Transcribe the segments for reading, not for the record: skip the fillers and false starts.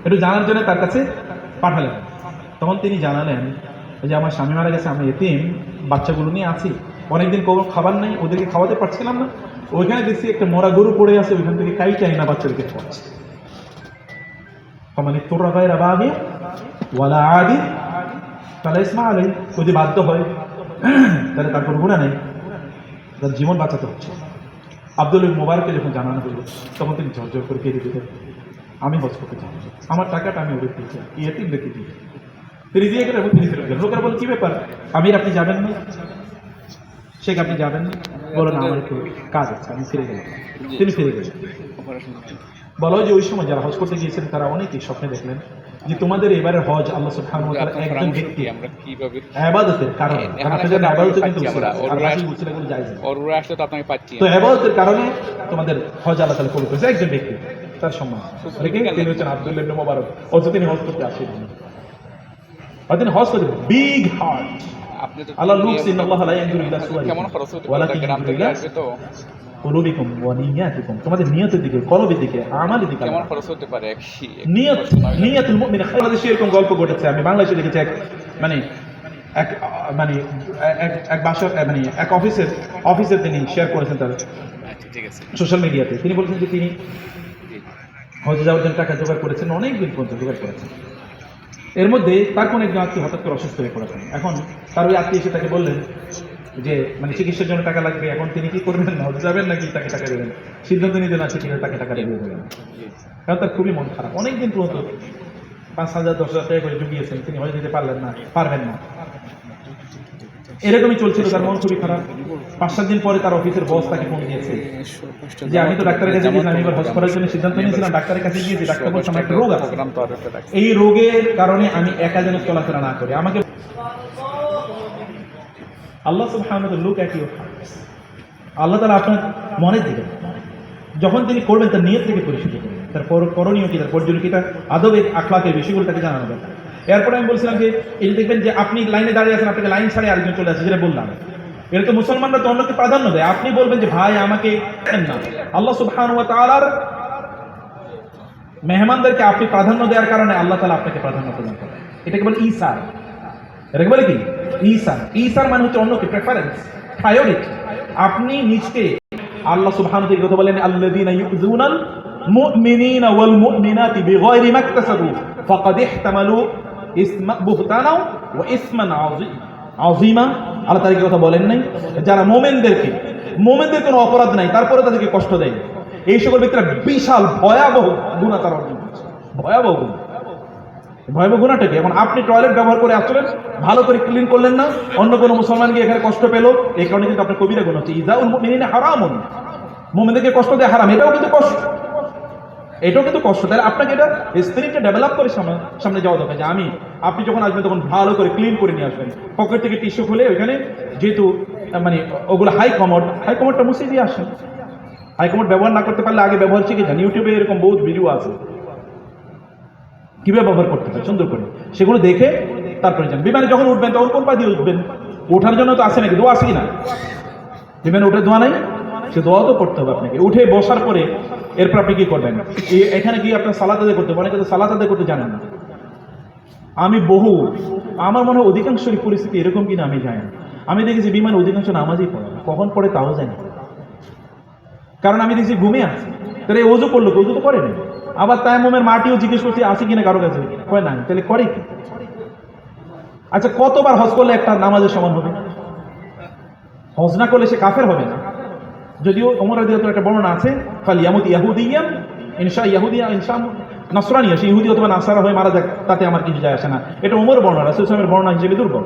একটু জানার জন্য তার কাছে পাঠালেন। তখন তিনি জানালেন যে আমার স্বামী মারা গেছে, আমি এতিম, বাচ্চাগুলো নিয়ে আছি, অনেকদিন কোনো খাবার নেই, ওদেরকে খাওয়াতে পারছিলাম না, ওইখানে দেখছি একটা মরা গরু পড়ে আছে, ওইখান থেকে কাই চাই না বাচ্চাদেরকে খাওয়াচ্ছে। মানে তোরা ভাইয়ের আগে ওয়ালা আদি তাহলে ইসমা আলাই, যদি বাধ্য হয় তাহলে তার কোনো গুণা নেই, তার জীবন বাঁচাতে হচ্ছে। আব্দুল মোবারককে যখন জানানো হলো তখন তিনি ঝরঝর করে কেঁদে দিতেন, আমি হজ করতে চাই, আমার টাকাটা আমি ওদের দিয়েছি, এতিম রেখে দিই। তিনি দিয়ে গেলেন এবং তিনি ফেরত গেলেন। লোকেরা বলেন কি ব্যাপার আমির, আপনি যাবেন না? শেখ আপনি যাবেন না? বলেন আমার একটু কাজ আছে, আমি ফিরে গেলাম। তিনি ফিরে গেলেন। বলা হয় যে ওই সময় যারা হজ করতে গিয়েছিলেন তারা অনেকেই স্বপ্নে দেখলেন যে তোমাদের এবারের হজ আল্লাহ সুবহানাহু ওয়া তাআলা একজন ব্যক্তি আমরা কিভাবে ইবাদতের কারণে, আপনি জানেন ইবাদত কিন্তু আপনাকে পাচ্ছি, তো ইবাদতের কারণে তোমাদের হজ আল্লাহ তাআলা কবুল করেছে একজন ব্যক্তি, তার সম্মান। তিনি হচ্ছেন আব্দুল্লাহ ইবনে মুবারক। অথচ তিনি হজ করতে আসেন, আর তিনি হজ করতে বিগ হার্ট। আল্লাহ লুকস ইন্নাল্লাহ লা ইয়ানজুরু ইলা সুওয়ারিকুম কেমন খরচ হতে ওয়ালা পারে গ্রাম থেকে আসবে তো কুলুবিকুম ওয়া নিয়াতিকুম, তোমাদের নিয়তের দিকে, কলবের দিকে, আমালের দিকে কেমন খরচ হতে পারে। নিয়াতুল মুমিন খায়র। বাংলাদেশে এরকম গল্প ঘটেছে, আমি বাংলাদেশে দেখেছি। এক বাসা এক অফিসের তিনি শেয়ার করেছেন তার সোশ্যাল মিডিয়াতে। তিনি বলছেন যে তিনি হজে যাওয়ার জন্য টাকা জোগাড় করেছেন, অনেক দিন পর্যন্ত জোগাড় করেছেন। এর মধ্যে তার কোন একজন আত্মীয় হঠাৎ করে অসুস্থ হয়ে পড়েছেন। এখন তার ওই আত্মীয় এসে তাকে বললেন যে চিকিৎসার জন্য টাকা লাগবে, এখন তিনি কি করবেন, হজে যাবেন নাকি তাকে টাকা দেবেন, সিদ্ধান্ত নিতে না সেখানে তাকে টাকা দিয়ে দেবেন। কারণ তার খুবই মন খারাপ, অনেকদিন পর্যন্ত 5,000 10,000 টাকা করে জুগিয়েছেন, তিনি হজে যেতে পারবেন না। এরকমই চলছিল, তার মন খুবই খারাপ। 5-7 দিন পরে তার অফিসের বস তাকে ফোন দিয়েছে যে আমি তো ডাক্তারের কাছে গিয়েছিলাম, এবার হজ করার জন্য সিদ্ধান্ত নিয়েছিলাম, ডাক্তারের কাছে গিয়েছি, ডাক্তার বলছে আমার একটা রোগ আছে, এই রোগের কারণে আমি একা যেন চলাফেরা না করি, আমাকে আল্লাহ সুবহানাহু ওয়া তাআলা লুক এট ইউর হার্টস। আল্লাহ তাআলা আপনার মনের দিকে যখন তিনি করবেন তার নিয়ত থেকে পরিশুদ্ধ করবেন, তার করণীয় কি, তার পর্যটন কি, তার আদবের আখলাকের বিষয়গুলো তাকে জানানো দরকার। এরপরে আমি বলছিলাম যে এই দেখবেন যে আপনি লাইনে দাঁড়িয়ে আছেন, আপনাকে লাইন ছাড়িয়ে আরেকজন চলে আসে, যেটা বললাম, এটা তো মুসলমানরা তো অন্যকে প্রাধান্য দেয়। আপনি বলবেন যে ভাই আমাকে না, আল্লাহ সুবহানাহু ওয়া তাআলার মেহমানদেরকে আপনি প্রাধান্য দেওয়ার কারণে আল্লাহ তাআলা আপনাকে প্রাধান্য প্রদান করেন। এটাকে বলে ঈসার। এটাকে বলে কি? ঈসার। ঈসার মানে হচ্ছে অন্যকে প্রেফারেন্স, প্রায়োরিটি। আপনি নিজকে আল্লাহ সুবহানাহু ওয়া তাআলা কথা বলেন আল্লাযীনা ইউযুনাল মুমিনিনা ওয়াল মুমিনাতি বিগায়রি মাকতাসাবু ফাকাদ ইহতামালু বুহতানা ওয়া ইসমান আযীমা। আল্লাহ তাআলা কথা বলেন নাই যারা মুমিনদের কোনো অপরাধ নাই তারপরে তাদেরকে কষ্ট দেয়, এই সকল ব্যক্তিরা বিশাল ভয়াবহ গুনাহ তারা অর্জন করছে। ভয়াবহ গুনাহটা কি? এখন আপনি টয়লেট ব্যবহার করে আসলেন, ভালো করে ক্লিন করলেন না, অন্য কোনো মুসলমান গিয়ে এখানে কষ্ট পেল, এই কারণে কিন্তু আপনার কবিরা গুনাহ হচ্ছে। ইযাউল মুমিনিনা হারামুন, মুমিনদেরকে কষ্ট দেওয়া হারাম, এটাও কিন্তু কষ্ট। তাহলে আপনাকে এটা স্পিরিটটা ডেভেলপ করে সামনে যাওয়া দরকার যে আপনি যখন আসবেন তখন ভালো করে ক্লিন করে নিয়ে আসবেন, পকেট থেকে টিস্যু খুলে ওইখানে যেহেতু ওগুলো হাই কমোডটা মুছে দিয়ে আসেন। হাই কমোড ব্যবহার না করতে পারলে আগে ব্যবহার শিখে যান। ইউটিউবে এরকম বহুত ভিডিও আছে কিভাবে ব্যবহার করতে হয় সুন্দর করে, সেগুলো দেখে তারপরে যান। বিমানে যখন উঠবেন তখন কোন পা দিয়ে উঠবেন? ওঠার জন্য তো আসে নাকি দোয়া আসে কিনা? বিমানে উঠে দোয়া নাই, সে দোয়া তো করতে হবে আপনাকে। উঠে বসার পরে এরপর আপনি কি করবেন? এখানে গিয়ে আপনার সালাত আদায় করতে হবে। অনেকে তো সালাত আদায় করতে জানেন না। আমার মনে হয় অধিকাংশ পরিস্থিতি এরকম কিনা আমি জানি না। আমি দেখেছি বিমানে অধিকাংশ নামাজই পড়ে, কখন পড়ে তাও জানি, কারণ আমি দেখছি ঘুমে আছে। তাহলে ওযু করলো, ওযু তো করে না। আবার তায়াম্মুমের মাটিও জিজ্ঞেস করছি আছে কিনা কারো কাছে, কয় না, তাহলে করে কি? আচ্ছা, কতবার হজ করলে একটা নামাজের সমান হবে? হজ না করলে সে কাফের হবে না। যদিও ওমর রাদিয়াল্লাহু একটা বর্ণনা আছে, ফালিয়ামুত ইয়াহুদিয়ান ইনশা ইয়াহুদিয়া ইনশা নাসরানিয়া, সে ইহুদি অথবা নাসারা হয়ে মারা যাক, তাতে আমার কিছু যায় আসে না। এটা ওমর বর্ণনা, রাসূল সাল্লাল্লাহু আলাইহি ওয়াসাল্লামের বর্ণনা হিসেবে দুর্বল।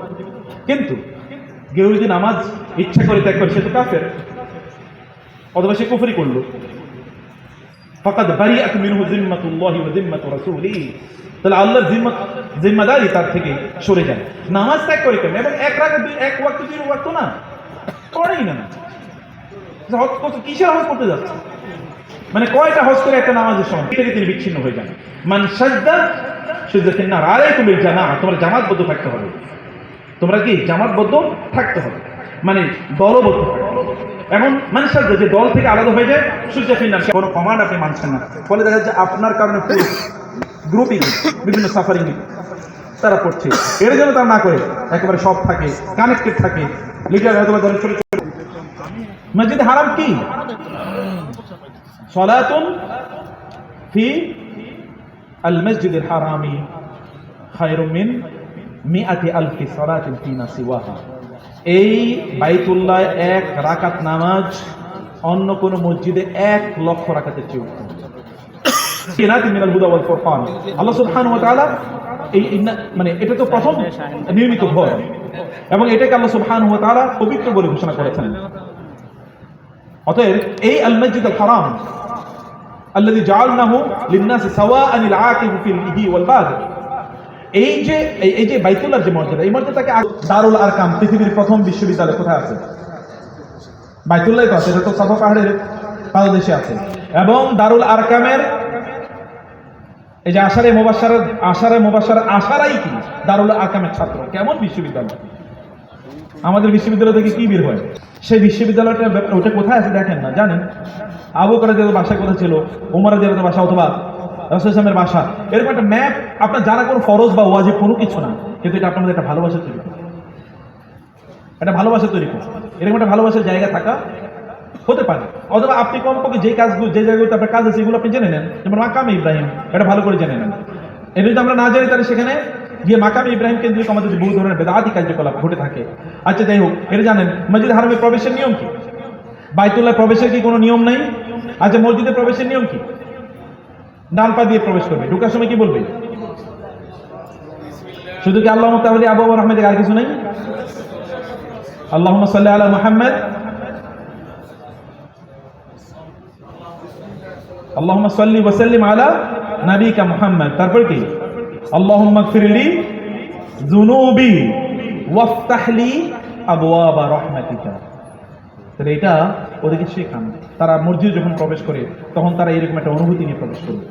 কিন্তু কেউ যদি নামাজ ইচ্ছা করে ত্যাগ করে সে তো কাফের, অথবা সে কুফরি করলো। ফাকাদ বারিআত মিনহু যিম্মাতুল্লাহি ওয়া যিম্মাতু রাসূলিহি, তাহলে আল্লাহর জিম্মাদারি তার থেকে সরে যায়। নামাজ ত্যাগ করে কেন? এবং এক ওয়াক্ত 2 ওয়াক্ত না, করেই না। কিসের হজ করতে যাচ্ছে? কয়টা হজ করে একটা নামাজের সময় থেকে তিনি বিচ্ছিন্ন হয়ে যান। মান সাজদা সুজদাতিন নার আলাইকুম বিল জামাআহ, তোমরা জামাতবদ্ধ থাকতে হবে। তোমরা কি জামাতবদ্ধ থাকতে হবে, দলবদ্ধ থাকতে হবে। এখন মানুষের যে দল থেকে আলাদা হয়ে যায় সুজদাতিন নার, কোনো কমান্ড আপনি মানছেন না, ফলে দেখা যাচ্ছে আপনার কারণে পুরো গ্রুপিং, বিভিন্ন সাফারিং তারা পড়ছে, এর জন্য তারা না করে একেবারে সব থাকে, কানেক্টেড থাকে। লিডার হয়তো ধরেন ছোট ছোট মসজিদে হারাম কি সালাতুন ফি আল মসজিদিল হারামি খায়রুম মিন মিআতি আলফি সালাতিন ফিমা সিওয়াহা। এই বাইতুল্লাহ এক রাকাত নামাজ অন্য কোন মসজিদে 1,00,000 রাকাতের চেয়ে উত্তম। মিনাল হুদা ওয়াল ফুরকান, আল্লাহ সুবহানাহু ওয়া তাআলা এই মানে এটা তো প্রথম নির্মিত ঘর, এবং এটাকে আল্লাহ সুবহানাহু ওয়া তাআলা পবিত্র বলে ঘোষণা করেছেন। অতএব এই আল মসজিদুল হারাম আল্লাযী জাআলনাহু লিন-নাসি সাওয়াআনিল আকিফু ফিল ইহি ওয়াল বাদ, এই যে বাইতুল্লাহর যে মর্যাদা, এই মর্যাদাকে দারুল আরকাম পৃথিবীর প্রথম বিশ্ববিদ্যালয় কোথায় আছে? বাইতুল্লাহ তো আছে, এটা তো সাফা পাহাড়ের পাদদেশে আছে। এবং দারুল আরকামের এই যে আশারে মুবাশশারা আশারাই কি দারুল আরকামের ছাত্র। কেমন বিশ্ববিদ্যালয়! আমাদের বিশ্ববিদ্যালয় থেকে কি বের হয়? সেই বিশ্ববিদ্যালয়টা ওটা কোথায় আছে দেখেন না, জানেন? আবু বকর রাদিয়াল্লাহু বাসা কোথায় ছিল, ওমর রাদিয়াল্লাহু বাসা, অথবা রাসূল সাল্লাল্লাহু বাসা। এরকম একটা ম্যাপ আপনার জানা কোনো ফরজ বা ওয়াজিব কোনো কিছু না, কিন্তু এটা আপনাদের একটা ভালোবাসা তৈরি করে, একটা ভালোবাসা তৈরি করে। এরকম একটা ভালোবাসার জায়গা থাকা হতে পারে। অথবা আপনি কমপক্ষে যে কাজগুলো, যে জায়গাগুলোতে আপনার কাজ আছে, এগুলো আপনি জেনে নেন। যেমন মাকামে ইব্রাহিম, এটা ভালো করে জেনে নেন। এটা যদি আমরা না জানি তাহলে সেখানে গিয়ে মাকামে ইব্রাহিম কেন্দ্রিক আমাদের বহু ধরনের বেদাতি কার্যকলাপ ঘটে থাকে। আচ্ছা যাই হোক, এটা জানেন মসজিদ হারামে প্রবেশের নিয়ম কি? বাইতুল্লাহ প্রবেশের কি কোনো নিয়ম নাই? আচ্ছা মসজিদে প্রবেশের নিয়ম কি? ডান পা দিয়ে প্রবেশ করবে, ঢোকার সময় কি বলবে? শুধু কি আল্লাহ তাআলা আবু বকর রহমতে, আর কিছু নাই? আল্লাহুম্মা সাল্লি আলা মুহাম্মদ, আল্লাহুম্মা সাল্লি ওয়া সাল্লিম আলা নাবিকা মুহাম্মদ। তারপর কি? আল্লাহুম্মা গফিরলি যুনুবি ওয়াফতাহলি আবওয়াবা রাহমাতিকা। তাহলে এটা ওদেরকে শেখান। তারা মসজিদে যখন প্রবেশ করে তখন তারা এরকম একটা অনুভূতি নিয়ে প্রবেশ করবে।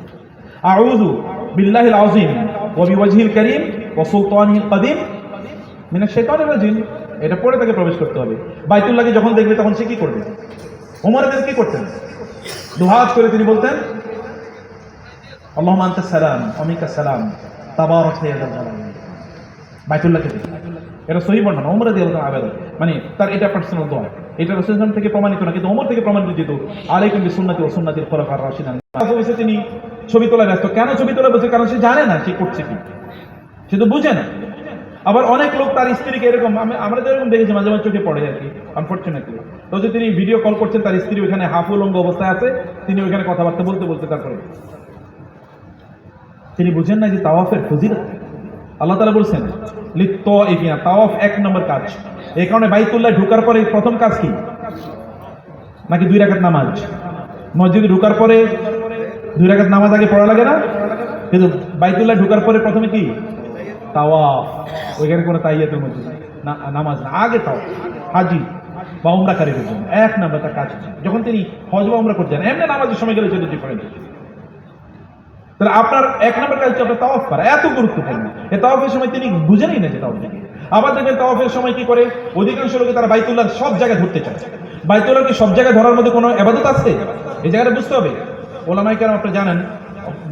আউযু বিল্লাহিল আযীম ওয়া বিওয়াজহিল কারীম ওয়া সুলতানিল কাদীম মিনাশ শাইতানির রাজীম, এটা পড়ে তাকে প্রবেশ করতে হবে। বাইতুল্লাহকে যখন দেখবে তখন সে কি করবে? ওমর কি করতেন? দুহাত করে তিনি বলতেন আল্লাহুম্মা আনতাস সালাম ওয়া মিনকাস সালাম তাবারাকতা ইয়া যাল জালাল। বাইতুল্লাহকে দেখে এটা সহিহ বর্ণনা, ওমর রাদিয়াল্লাহু তাআলা আবেদন, মানে তার এটা পার্সোনাল দোয়া। এটা রাসূলুল্লাহ থেকে প্রমাণিত না, কিন্তু ওমর থেকে প্রমাণিত যেত আলাইকুম বিসুন্নতি ওয়া সুন্নাতিল খুলাফার রাশিদিন। তিনি ছবি তোলা ব্যস্ত। কেন ছবি তোলা বলছে? কারণ সে জানে না সে করছে কি, সে তো বুঝে না। আবার অনেক লোক তার স্ত্রীকে এরকম, আমরা যেরকম দেখেছি মাঝে মাঝে চোখে পড়ে আর কি, আনফর্চুনেটলি। তো যে তিনি ভিডিও কল করছেন, তার স্ত্রী ওইখানে হাফ উলঙ্গ অবস্থায় আছে, তিনি ওইখানে কথাবার্তা বলতে তারপরে তিনি বুঝেন না যে তাওয়াফের ফজিলত। আল্লাহ তাআলা বলছেন লিত-তাওয়াফিনা, তাওয়াফ 1 নম্বর কাজ। এই কারণে বাইতুল্লাহ ঢোকার পরে প্রথম কাজ কি? নাকি 2 রাকাত নামাজ? মসজিদে ঢোকার পরে 2 রাকাত নামাজ আগে পড়া লাগে না? কিন্তু বাইতুল্লাহ ঢোকার পরে প্রথমে কি? তাওয়াফ। ওইখানে কোনো তাহিয়াতুল মসজিদ না, নামাজ না, আগে তাওয়াফ। হাজি বা উমরাকারীর জন্য 1 নম্বর তার কাজ। যখন তিনি হজ বা উমরা করতে যান, এমনি নামাজের সময় গেলে সেটা ডিফারেন্ট। তাহলে আপনার 1 নম্বর কাজ হচ্ছে আপনার তাওয়াফ করা, এত গুরুত্বপূর্ণ। এই তাওয়াফের সময় তিনি বুঝেনই না যে তাওয়াফ কি। আবার দেখবেন তাওয়াফের সময় কি করে, অধিকাংশ লোকে তারা বাইতুল্লাহ সব জায়গায় ধরতে চায়। বাইতুল্লাহকে সব জায়গায় ধরার মধ্যে কোনো ইবাদত আছে? এই জায়গাটা বুঝতে হবে। ওলামায়ে কেরাম আপনি জানেন,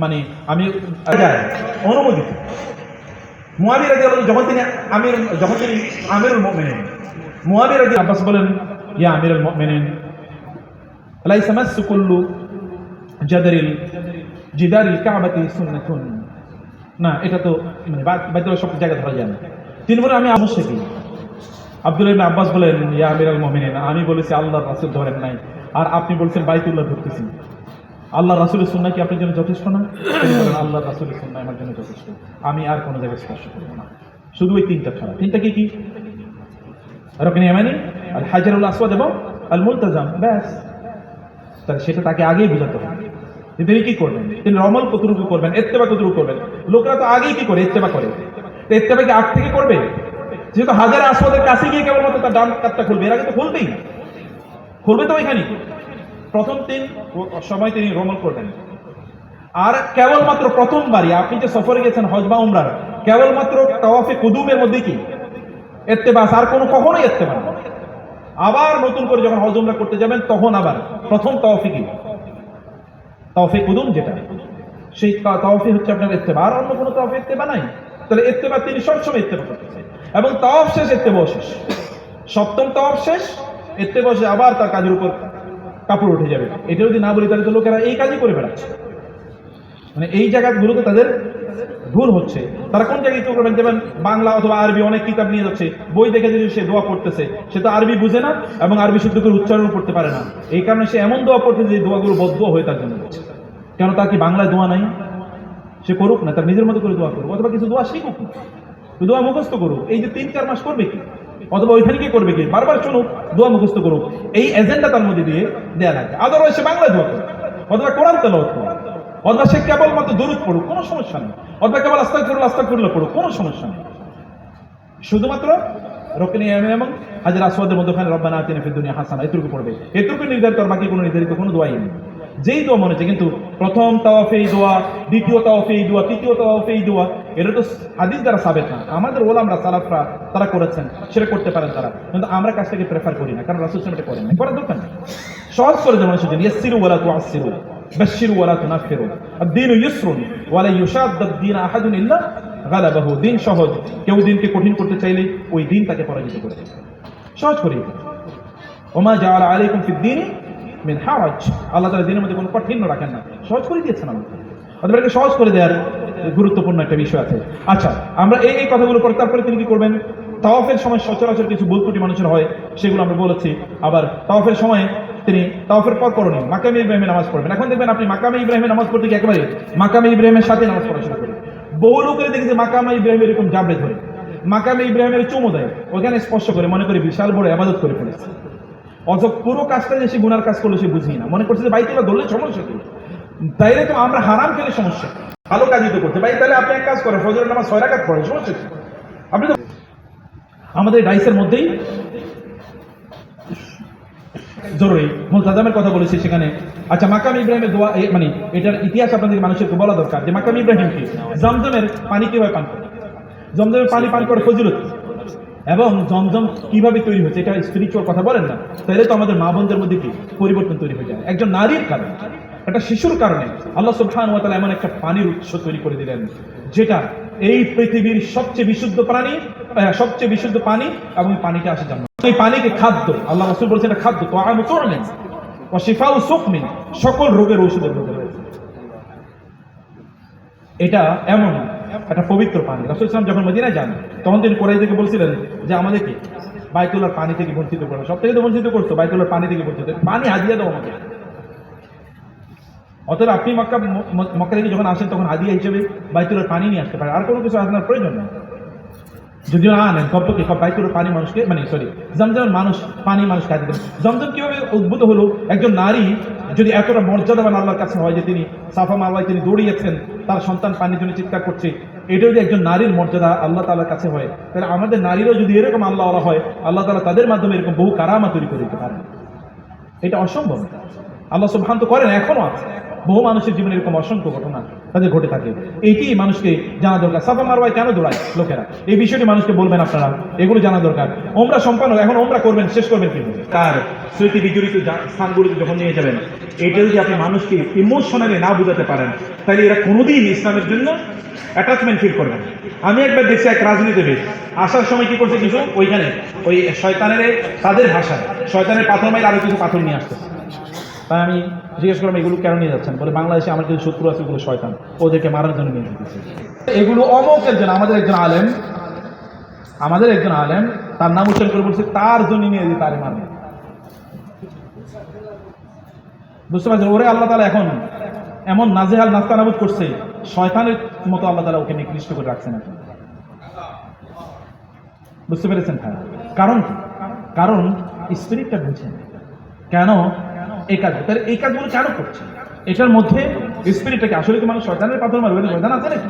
মানে আমি অনুমোদিত মুআবিয়া রাদিয়াল্লাহু যখন তিনি আমিরুল মুমিনিন, মুআবিয়া রাদিয়াল্লাহু আব্বাস বলেন ইয়া আমিরুল মুমিনিন লাইসা মাসসু কুল্লু জিদারিল কাবাতি সুন্নাতুন। না, এটা তো মানে বাইতুল্লাহ সব জায়গায় ধরা যায় না। তিনি বলেন আমি অবশ্যই কি? আব্দুল্লাহ ইবনে আব্বাস বলেন ইয়া আমিরুল মুমিনিন, আমি বলেছি আল্লাহর রাসূল ধরেন নাই, আর আপনি বলছেন বাইতুল্লাহ ধরতেছি। আল্লাহর রাসূলের সুন্নাহ কি আপনার জন্য যথেষ্ট না? তিনি বলেন আল্লাহর রাসূলের সুন্নাহ আমার জন্য যথেষ্ট, আমি আর কোনো জায়গায় স্পর্শ করব না। শুধু ওই 3টা ছাড়া। 3টা কি? রুকনে ইয়ামানি, আল হাজারুল আসওয়াদ এবং আল মুলতাজাম, ব্যাস। তাহলে সেটা তাকে আগেই বোঝাতে হবে। তিনি কি করবেন? তিনি রমল কতটুকু করবেন, ইত্তেবা কতটুকু করবেন। লোকরা তো আগেই কি করে? ইত্তেবা করে। তো ইত্তেবা কি আগ থেকে করবে? যেহেতু হাজারে আসওয়াদের কাছে গিয়ে কেবলমাত্র তার ডান কাতটা খুলবে, এর আগে তো খুলবে তো ওইখানে। প্রথম 3 সময় তিনি রমল করবেন। আর কেবলমাত্র প্রথমবারই আপনি যে সফরে গেছেন হজ বা উমরার, কেবলমাত্র তাওয়াফে কুদুমের মধ্যে কি ইত্তেবা, আর কোনো কখনোই ইত্তেবা না। আবার নতুন করে যখন হজ উমরা করতে যাবেন তখন আবার প্রথম তাওয়াফে কি? তাওয়াফে কুদুম যেটা, সেই তাওয়াফই হচ্ছে আপনার ইত্তেবা, আর অন্য কোনো তাওয়াফে ইত্তেবা নাই। তাহলে ইত্তেবা তিনি সবসময় ইত্তেবা করতেছে, এবং তাওয়াফ শেষ ইত্তেবা শেষ, সপ্তম তাওয়াফ শেষ ইত্তেবা শেষ, আবার তার কাজের উপর কাপড় উঠে যাবে। এটা যদি না বলি তাহলে তো লোকেরা এই কাজই করে বেড়াচ্ছে, মানে এই জায়গাগুলোতে তাদের ভুল হচ্ছে। তারা কোন জায়গায় কি করবেন, যেমন বাংলা অথবা আরবি অনেক কিতাব নিয়ে যাচ্ছে, বই দেখে যদি সে দোয়া পড়তেছে, সে তো আরবি বুঝে না এবং আরবি শুদ্ধ করে উচ্চারণ করতে পারে না, এই কারণে সে এমন দোয়া পড়তেছে যে দোয়াগুলো বদদোয়া হয়ে তার জন্য হচ্ছে। কেন, তার কি বাংলায় দোয়া নাই? সে করুক না, তার নিজের মতো করে দোয়া করুক, অথবা কিছু দোয়া শিখুক না, দোয়া মুখস্থ করুক। এই যে 3-4 মাস করবে কি, অথবা ওইখানে কি করবে কি, বারবার শুনুক, দোয়া মুখস্থ করুক, এই এজেন্ডা তার মধ্যে দিয়ে দেয়া লাগে। আদারওয়াইজ সে বাংলায় দোয়া করুক, অথবা কোরআন তেলাওয়াত করুক, অথবা সে কেবলমাত্র দরুদ পড়ুক, কোনো সমস্যা নেই, অথবা কেবল আস্তাগফিরুল্লাহ পড়ুক, কোনো সমস্যা নেই। শুধুমাত্র রুকনে ইয়ামান এবং হাজর আসওয়াদের মধ্যখানে রব্বানা আতিনা ফিদ দুনিয়া হাসানা এতটুকু পড়বে, এতটুকু নির্ধারিত, আর বাকি কোনো নির্ধারিত কোনো দোয়াই নেই। যেই দোয়া মনে হচ্ছে, কিন্তু প্রথম তাওয়াফে এই দোয়া, দ্বিতীয় তাওয়াফে এই দোয়া, তৃতীয় তাওয়াফে এই দোয়া, এটা তো হাদিস দ্বারা সাবেত না। আমাদের ওলামরা সালাফরা তারা করেছেন, সেটা করতে পারেন তারা, কিন্তু আমরা কাজটাকে প্রেফার করি না, কারণ রাসূল সাল্লাল্লাহু আলাইহি ওয়াসাল্লাম এটা করেন না, করার দরকার নেই। সহজ করে দেওয়া মানুষের জন্য, ইয়াসসিরু ওয়ালা তুআসসিরু, বাশশিরু ওয়ালা তুনাফিরু, আদ-দীনু ইউসরুন ওয়ালা ইউশাদ্দাদ-দীন আহাদুন ইল্লা গালাবাহু। দিন সহজ, কেউ দিনকে কঠিন করতে চাইলে ওই দিন তাকে পরাজিত করে দেবে। সহজ করে ওমা জাআলা আলাইকুম ফিদ-দীনি মিন হারাজ, আল্লাহ তাআলা দিনের মধ্যে কোনো কঠিন রাখেন না, সহজ করে দিয়েছেন আল্লাহ। ওদেরকে সহজ করে দেওয়ার গুরুত্বপূর্ণ একটা বিষয় আছে। আচ্ছা, আমরা এই কথাগুলো পরে তারপরে তিনি কি করবেন, তাওয়াফের সময় সচরাচর কিছু ভুল ত্রুটি মানুষের হয়, সেগুলো আমরা বলেছি। আবার তাওয়াফের সময় তিনি তাওয়াফের পর করণীয় মাকামে ইব্রাহিমে নামাজ পড়বেন। এখন দেখবেন আপনি মাকামে ইব্রাহিমে নামাজ পড়তে গিয়ে একেবারে মাকামে ইব্রাহিমের সাথে নামাজ পড়া শুরু করেন। বহু লোকের দেখেছে মাকামে ইব্রাহিম এরকম জাবড়ে ধরে, মাকামে ইব্রাহিমের চুমো দেয়, ওখানে স্পর্শ করে মনে করে বিশাল বড় ইবাদত করে ফেলেছে, অথচ পুরো কাজটা যে সে গুনার কাজ করলো সে বুঝি না, মনে করছে যে বাইতুল্লাহ ধরলে সমস্যা কি, তাইলে তো আমরা হারাম খেলে সমস্যা, ভালো কাজই তো করতে ভাই। তাহলে আপনি এক কাজ করেন, ফজরের নামাজ 6 রাকাত পড়েন, সমস্যা কি? আপনি তো আমাদের ডাইসের মধ্যেই জরুরি মুলতাজামের কথা বলেছি সেখানে। আচ্ছা, মাকাম ইব্রাহিমের দোয়া, মানে এটার ইতিহাস আপনাদের মানুষকে বলা দরকার যে মাকাম ইব্রাহিম কি, জমজমের পানি কিভাবে পান করে, জমজমের পানি পান করে ফজিলত, এবং জমজম কিভাবে তৈরি হয়েছে, এটা স্পিরিচুয়াল কথা বলেন না, তাহলে তো আমাদের মা বোনদের মধ্যে কি পরিবর্তন তৈরি হয়ে যায়। একজন নারীর কারণে, একটা শিশুর কারণে আল্লাহ সুবহানাহু ওয়া তাআলা এমন একটা পানির উৎস তৈরি করে দিলেন, যেটা এই পৃথিবীর সবচেয়ে বিশুদ্ধ প্রাণী, সবচেয়ে বিশুদ্ধ পানি, এবং পানিটা আসে জান্নাত। এই পানিকে খাদ্য, আল্লাহ রাসূল বলেছেন এটা খাদ্য, তুআমু তু'মিন ওয়া শিফাউ সুকমিন, সকল রোগের ঔষধের মধ্যে রয়েছে। এটা এমন একটা পবিত্র পানি। রাসূল সাল্লাল্লাহু আলাইহি ওয়াসাল্লাম যখন মদিনায় যান, তখন তিনি কুরাইশদেরকে বলছিলেন যে আমাদেরকে বাইতুল্লাহর পানি থেকে বঞ্চিত করা, সব থেকে তো বঞ্চিত করতো, বাইতুল্লাহর পানি থেকে বঞ্চিত, পানি হাদিয়া দাও আমাকে। অতএব আপনি মক্কা থেকে যখন আসেন তখন হাদিয়া হিসেবে বাইতুল্লাহর পানি নিয়ে আসতে পারেন, আর কোনো কিছু আপনার প্রয়োজন নেই। যদিও না আনেন তবে কি বাইতুল্লাহর পানি মানুষকে, মানে সরি জমজম মানুষ পানি মানুষ কাজে দেন। জমজম কিভাবে উদ্ভূত হলো, একজন নারী যদি এতটা মর্যাদাবান আল্লাহর কাছে হয় যে তিনি সাফা মারওয়ায় তিনি দৌড়িয়েছেন, তার সন্তান পানির জন্য চিৎকার করছে, এটা যদি একজন নারীর মর্যাদা আল্লাহ তাআলার কাছে হয়, তাহলে আমাদের নারীরাও যদি এরকম আল্লাহ হয়, আল্লাহ তাআলা তাদের মাধ্যমে এরকম বহু কারামা তৈরি করে দিতে পারেন। এটা অসম্ভব, আল্লাহ সুবহান তো করেন, এখনো আছে। বহু মানুষের জীবনে এরকম অসংখ্য ঘটনা তাদের ঘটে থাকে, এইটি মানুষকে জানা দরকার। সাফা মারওয়ায় কেন দৌড়ায় লোকেরা, এই বিষয়টি মানুষকে বলবেন আপনারা, এগুলো জানা দরকার। ওমরা সম্পন্ন, এখন ওমরা করবেন, শেষ করবেন কিভাবে, তার স্মৃতি বিজড়িত স্থানগুলোতে যখন নিয়ে যাবেন, এটা যদি আপনি মানুষকে ইমোশনালি না বুঝাতে পারেন, তাহলে এরা কোনোদিন ইসলামের জন্য অ্যাটাচমেন্ট ফিল করবেন। আমি একবার দেখছি এক রাজনীতিবিদ আসার সময় কি করছে, কিছু ওইখানে ওই শয়তানের, তাদের ভাষায় শয়তানের পাথর মাইল আরো কিছু পাথর নিয়ে আসছে। তাই আমি জিজ্ঞেস করলাম এগুলো কেন নিয়ে যাচ্ছেন, বলে বাংলাদেশে আমার কিছু শত্রু আছে, ওগুলো শয়তান, ওদেরকে মারার জন্য নিয়ে যেতেছে। এগুলো অমুকের জন্য, আমাদের একজন আলেম তার নাম উচ্চারণ করে বলছে তার জন্য নিয়ে যে তারে মারবে। বুঝতে পারছেন, ওরে আল্লাহ তাআলা এখন এমন নাজেহাল নাস্তানাবুদ করছে, শয়তানের মতো আল্লাহ তাআলা ওকে নিকৃষ্ট করে রাখছেন এখন। বুঝতে পেরেছেন ভাই? কারণ কি? কারণ স্পিরিটটা বুঝছেন কেন এই কাজ, তাহলে এই কাজগুলো কেন করছে, এটার মধ্যে স্পিরিটটাকে। আসলে কি মানুষ শয়তানের পাথর মারবে, শয়তান আছে নাকি?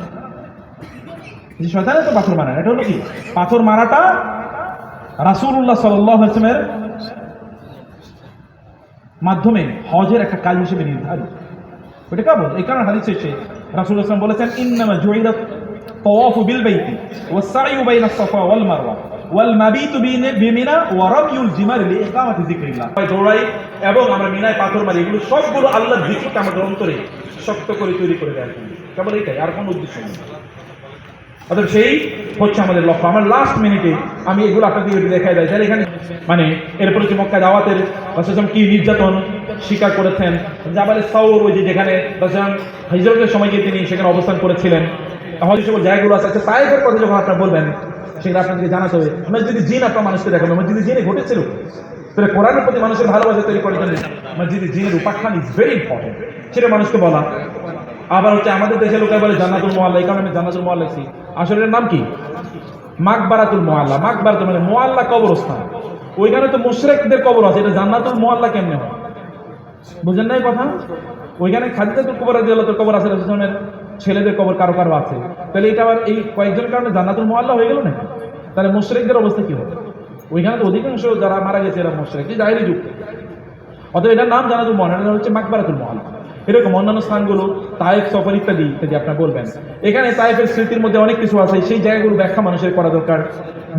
শয়তানের তো পাথর মারা, এটা হলো কি পাথর মারাটা রাসূলুল্লাহ সাল্লাল্লাহু আলাইহি ওয়াসাল্লামের মাধ্যমে হজের একটা কাজ হিসেবে নির্ধারিত। ওটা কেবল এই কারণে হাদিসে এসে রাসূলুল্লাহ সাল্লাল্লাহু আলাইহি ওয়াসাল্লাম বলেছেন ইন্নামা জুইলা তাওয়াফু বিল বাইতি ওয়াস সাইয়ু বাইনাস সাফা ওয়াল মারওয়া ওয়াল মাবিতু বিমিনা ওয়া রামিউল জিমার লিইকামাতি যিকরিল্লাহ। দৌড়াই এবং আমরা মিনায় পাথর মারি, এগুলো সবগুলো আল্লাহর জিকিরকে আমাদের অন্তরে শক্ত করে তৈরি করে দেয়। কেবল এটাই, আর কোনো উদ্দেশ্য নেই। অতএব সেই হচ্ছে আমাদের লক্ষ্য। আমার লাস্ট মিনিটে আমি এগুলো আপনাদের দেখাই দেয়, যারা এখানে মানে এরপর হচ্ছে মক্কা দাওয়াতের রাসূল কি নির্যাতন স্বীকার করেছেন, জাবালে সাউর, ওই যে যেখানে রাসূল হিজরতের সময় গিয়ে তিনি সেখানে অবস্থান করেছিলেন, তাহলে সকল জায়গাগুলো আছে। আচ্ছা, তায়েফের কথা যখন আপনারা বলবেন সেটা আপনাদেরকে জানাতে হবে। মসজিদে জিন আপনার মানুষকে দেখানো, মসজিদে জিনে ঘটেছিল। তাহলে কোরআনের প্রতি মানুষের ভালোবাসা তৈরি করার জন্য মসজিদে জিনের উপাখ্যান ইজ ভেরি ইম্পর্টেন্ট, সেটা মানুষকে বলা। আবার হচ্ছে আমাদের দেশের লোকের বলে জান্নাতুল মুআল্লা, এই কারণে আমি জান্নাতুল মুআল্লা লিখছি। আসলে এর নাম কি? মাকবারাতুল মুআল্লা। মাকবারাতুল মানে মুআল্লা কবরস্থান। ওইখানে তো মুশরিকদের কবর আছে, এটা জান্নাতুল মুআল্লা কেমনে হয়? বুঝেন না এই কথা? ওইখানে খাদিজাতুল কুবরা রাদিয়াল্লাহু তাআলার কবর আছে, রাসূলের ছেলেদের কবর কারো কারো আছে। তাহলে এটা আবার এই কয়েকজনের কারণে জান্নাতুল মুআল্লা হয়ে গেল না? তাহলে মুশরিকদের অবস্থা কি হবে? ওইখানে তো অধিকাংশ যারা মারা গেছে এরা মুশরিক, যে জাহেলি যুগ। অতএব এটার নাম জান্নাতুল মুআল্লা, এটা হচ্ছে মাকবারাতুল মুআল্লা। এরকম অন্যান্য স্থানগুলো তায়েফ, সফর ইত্যাদি ইত্যাদি আপনারা বলবেন। এখানে তায়েফের স্মৃতির মধ্যে অনেক কিছু আছে, সেই জায়গাগুলো ব্যাখ্যা মানুষের করা দরকার।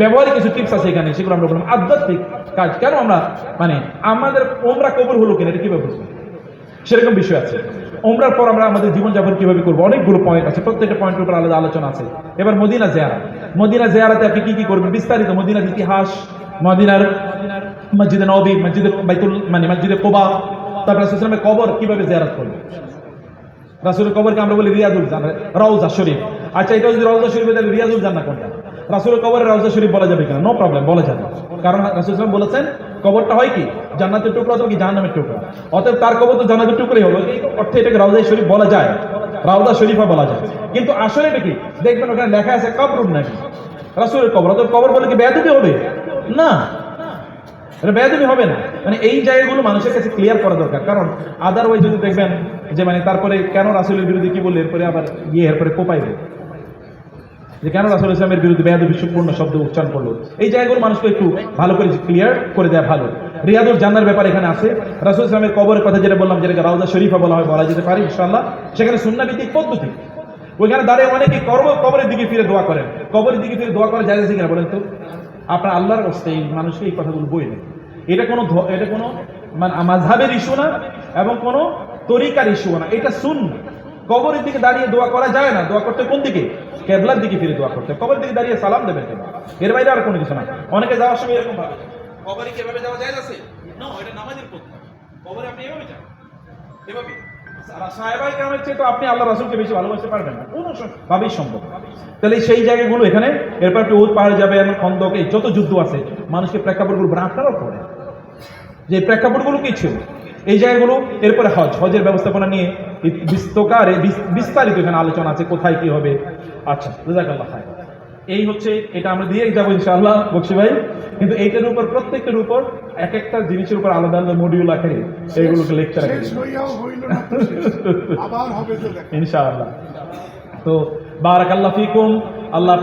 ব্যবহারিক কিছু টিপস আছে এখানে, সেগুলো আমরা বললাম। আধ্যাত্মিক কাজ কেন আমরা মানে আমাদের ওমরা কবর হলো কিনা, এটা কিভাবে বুঝবো, সেরকম বিষয় আছে। ওমরার পর আমরা আমাদের জীবনযাপন কিভাবে করবো, অনেকগুলো পয়েন্ট আছে, প্রত্যেকটা পয়েন্টের উপর আলাদা আলোচনা আছে। এবার মদিনা জিয়ারত, মদিনা জিয়ারতে আপনি কি কি করবেন বিস্তারিত, মদিনার ইতিহাস, মদিনার মসজিদে নববী, মসজিদে বাইতুল মানে মসজিদে কুবা, তারপর রাসূল সাল্লাল্লাহু আলাইহি ওয়াসাল্লামের কবর কিভাবে জিয়ারত করবেন। রাসূলের কবরকে আমরা বলি রিয়াজুল জান্নাহ, রওজা শরীফ। আচ্ছা, এটা যদি রওজা শরীফ তাহলে রিয়াজুল জান্নাহ কোনটা? রাসূলের কবরে রওজা শরীফ বলা যাবে কিনা? নো প্রবলেম, বলা যাবে। কারণ রাসূল সাল্লাল্লাহু আলাইহি ওয়াসাল্লাম বলেছেন কবরটা হয় কি জান্নাতের টুকরা অথবা কি জাহান্নামের টুকরা। অতএব তার কবর তো জান্নাতের টুকরাই হবে, এই অর্থে এটাকে রওজা শরীফ বলা যায়, রওজা শরীফা বলা যায়। কিন্তু আসলে এটা কি দেখবেন ওখানে লেখা আছে কবরুন নাকি রাসূলের কবর, অতএব কবর বলে কি বেয়াদবি হবে? না, এটা বেয়াদবি হবে না। মানে এই জায়গাগুলো মানুষের কাছে ক্লিয়ার করা দরকার। কারণ আদারওয়াইজ যদি দেখবেন যে মানে তারপরে কেন রাসূলের বিরুদ্ধে কি বললে, এরপরে আবার গিয়ে এরপরে কোপাইবে যে কেন রাসূল ইসলামের বিরুদ্ধে বেয়াদবিপূর্ণ শব্দ উচ্চারণ করলো। এই জায়গাগুলো মানুষকে একটু ভালো করে ক্লিয়ার করে দেওয়া ভালো। রিয়াদুল জান্নার ব্যাপার এখানে আছে। রাসূল ইসলামের কবরের কথা যেটা বললাম, যেটাকে রওজা শরীফা বলা হয়, বলা যেতে পারে ইনশাআল্লাহ। সেখানে সুন্নাহ ভিত্তিক পদ্ধতি, ওইখানে দাঁড়িয়ে অনেকে কবরের দিকে ফিরে দোয়া করেন। কবরের দিকে ফিরে দোয়া করা যায় আছে কিনা বলেন তো? আপনার আল্লাহর কাছে এই মানুষকে এই কথাগুলো বই নেই। এটা কোনো মানে মাযহাবের ইস্যু না এবং কোনো তরিকার ইস্যু না, এটা সুন্নাহ। কবরের দিকে দাঁড়িয়ে দোয়া করা যায় না। দোয়া করতে কোন দিকে? কিবলার দিকে ফিরে দোয়া করতে। কবরের দিকে দাঁড়িয়ে সালাম দেবেন কেন? এর বাইরে আর কোনো কিছু না। অনেকে যাওয়ার সময় এরকম ভাবে কবরে কিভাবে যাওয়া যায় আছে না, এটা নামাজের পদ্ধতি। কবরে আপনি এভাবে যান, এভাবে সাহাবায়ে কেরামের চেয়ে তো আপনি আল্লাহ রাসূলকে বেশি ভালোবাসতে পারবেন না, কোনো ভাবেই সম্ভব। তাহলে সেই জায়গাগুলো এখানে, এরপর আপনি উহুদ পাহাড়ে যাবেন, খন্দক, এই যত যুদ্ধ আছে মানুষকে প্রেক্ষাপটগুলো আপনারাও পড়েন যে প্রেক্ষাপটগুলো কি ছিল এই জায়গাগুলো। এরপরে হজের ব্যবস্থাপনা নিয়ে বিস্তারিত এখানে আলোচনা আছে, কোথায় কি হবে। আচ্ছা, জাযাকাল্লাহ খায়র। এই হচ্ছে, এটা আমরা দিয়েই যাবো ইনশাআল্লাহ বকশি ভাই। কিন্তু এইটার উপর প্রত্যেকটার উপর এক একটা জিনিসের উপর আলাদা আলাদা মডিউল আকারে এইগুলোকে লেকচার আকারে ইনশাআল্লাহ। তো বারাকাল্লাহু ফিকুম। আল্লাহ